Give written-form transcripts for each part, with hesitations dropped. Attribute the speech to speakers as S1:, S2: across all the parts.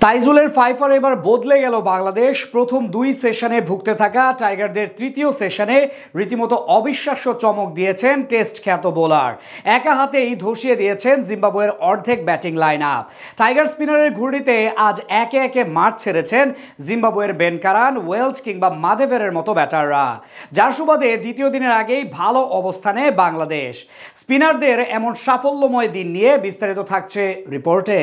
S1: তাইজুলের Pfeiffer এবার বদলে গেল বাংলাদেশ। প্রথম দুই সেশনে ভুগতে থাকা টাইগারদের তৃতীয় সেশনে রীতিমতো অবিশ্বাস্য চমক দিয়েছেন টেস্ট খ্যাত বোলার। একা হাতেই ধসিয়ে দিয়েছেন জিম্বাবুয়ের অর্ধেক ব্যাটিং লাইন আপ। টাইগার স্পিনারের ঘূর্ণিতে আজ একে একে মাঠ ছেড়েছেন জিম্বাবুয়ের বেন কারান, ওয়েলস কিংবা মাদেভেরের মতো ব্যাটাররা, যার সুবাদে দ্বিতীয় দিনের আগেই ভালো অবস্থানে বাংলাদেশ। স্পিনারদের এমন সাফল্যময় দিন নিয়ে বিস্তারিত থাকছে রিপোর্টে।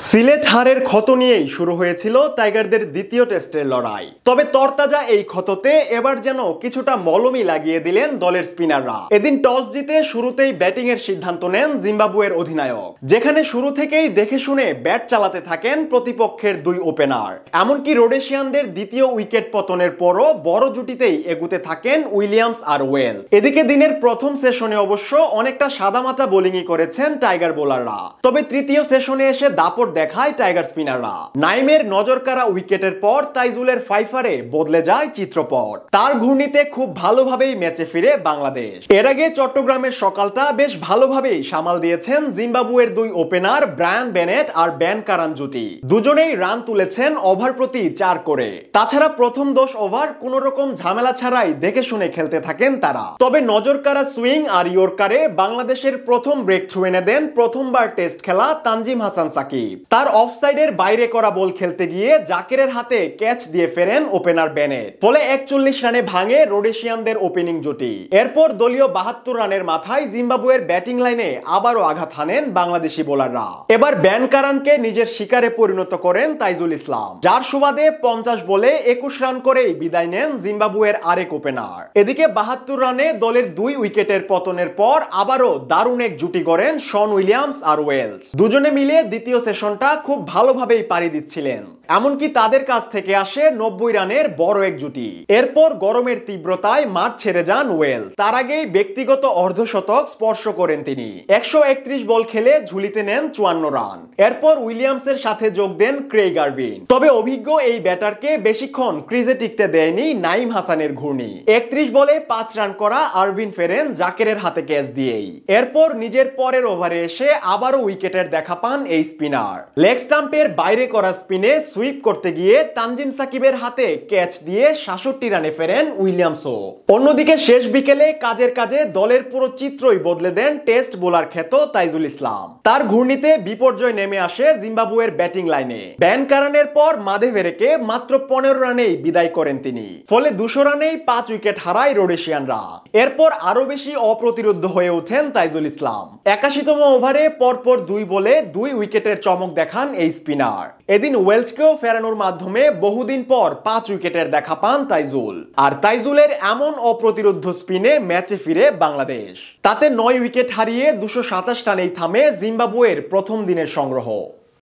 S2: সিলেট হারের ক্ষত নিয়েই শুরু হয়েছিল টাইগারদের দ্বিতীয় টেস্টের লড়াই। তবে তরতাজা এই ক্ষততে এবার যেন কিছুটা মলমই লাগিয়ে দিলেন দলের স্পিনাররা। এদিন টস জিতে শুরুতেই ব্যাটিং এর সিদ্ধান্ত নেন জিম্বাবুয়ের অধিনায়ক, যেখানে শুরু থেকেই দেখে শুনে ব্যাট চালাতে থাকেন প্রতিপক্ষের দুই ওপেনার। এমনকি রোডেশিয়ানদের দ্বিতীয় উইকেট পতনের পরও বড় জুটিতেই এগুতে থাকেন উইলিয়ামস আর ওয়েল। এদিকে দিনের প্রথম সেশনে অবশ্য অনেকটা সাদামাটা বোলিংই করেছেন টাইগার বোলাররা। তবে তৃতীয় সেশনে এসে দাপট দেখায় টাইগার স্পিনাররা। নাইমের নজরকাড়া উইকেটের পর তাইজুলের ফাইফারে বদলে যায় চিত্রপট। তার ঘূর্ণিতে খুব ভালোভাবেই ম্যাচে ফিরে বাংলাদেশ। এর আগে চট্টগ্রামের সকালটা বেশ ভালোভাবেই সামাল দিয়েছেন জিম্বাবুয়ের দুই ওপেনার ব্রায়ান বেনেট আর বেন কারান জুটি। দুজনেই রান তুলেছেন ওভার প্রতি 4 করে। তাছাড়া প্রথম 10 ওভার কোন রকম ঝামেলা ছাড়াই দেখে শুনে খেলতে থাকেন তারা। তবে নজরকাড়া সুইং আর ইয়র্কারে বাংলাদেশের প্রথম ব্রেক থ্রু এনে দেন প্রথমবার টেস্ট খেলা তানজিম হাসান সাকিব। তার অফসাইডের বাইরে করা বল খেলতে গিয়ে জাকিরের হাতে ক্যাচ দিয়ে ফেরেন ওপেনার বেনেট। ফলে 41 রানে ভাঙে রোডেশিয়ানদের ওপেনিং জুটি। এরপর দলীয় 72 রানের মাথায় জিম্বাবুয়ের ব্যাটিং লাইনে আবারও আঘাত হানেন বাংলাদেশি বোলাররা। এবার বেন কারানকে নিজের শিকারে পরিণত করেন তাইজুল ইসলাম, যার সুবাদে 50 বলে 21 রান করেই বিদায় নেন জিম্বাবুয়ের আরেক ওপেনার। এদিকে 72 রানে দলের 2 উইকেটের পতনের পর আবারও দারুণ এক জুটি গড়েন শন উইলিয়ামস আর ওয়েলস। দুজনে মিলে দ্বিতীয় সেশনটা খুব ভালোভাবেই পাড়ি দিচ্ছিলেন। এমনকি তাদের কাছ থেকে আসে 90 রানের বড় এক জুটি। এরপর গরমের তীব্রতায় মাঠ ছেড়ে যান ওয়েলস। তার আগেই ব্যক্তিগত অর্ধশতক স্পর্শ করেন তিনি। 131 বল খেলে ঝুলিতে নেন 54 রান। এরপর উইলিয়ামসের সাথে যোগ দেন ক্রেইগ আরভিন। তবে অভিজ্ঞ এই ব্যাটারকে বেশিক্ষণ ক্রিজে টিকতে দেয়নি নাইম হাসানের ঘূর্ণি। 31 বলে 5 রান করা আরভিন ফেরেন জাকিরের হাতে ক্যাচ দিয়েই। এরপর নিজের পরের ওভারে এসে আবারও উইকেটের দেখা পান এই স্পিনার। লেগ স্টাম্পের বাইরে করা স্পিনে সুইপ করতে গিয়ে তানজিম সাকিবের হাতে ক্যাচ দিয়ে 66 রানে ফেরেন উইলিয়ামসও। অন্যদিকে শেষ বিকেলে কাজের কাজে দলের পুরো চিত্রই বদলে দেন টেস্ট বোলার খ্যাত তাইজুল ইসলাম। তার ঘূর্ণিতে বিপর্যয় নেমে আসে জিম্বাবুয়ের ব্যাটিং লাইনে। বেন কারানের পর মাদেভেরেকে মাত্র 15 রানেই বিদায় করেন তিনি। ফলে 200 রানেই 5 উইকেট হারায় রোডেশিয়ানরা। এরপর আরো বেশি অপ্রতিরোধ্য হয়ে ওঠেন তাইজুল ইসলাম। 81তম ওভারে পরপর 2 বলে 2 উইকেটের চমক দেখান এই স্পিনার। এদিন ওয়েলসকেও ফেরানোর মাধ্যমে বহুদিন পর 5 উইকেটের দেখা পান তাইজুল। আর তাইজুলের এমন অপ্রতিরোধ্য স্পিনে ম্যাচে ফিরে বাংলাদেশ। তাতে 9 উইকেট হারিয়ে 227 রানেই থামে জিম্বাবুয়ের প্রথম দিনের সংগ্রহ।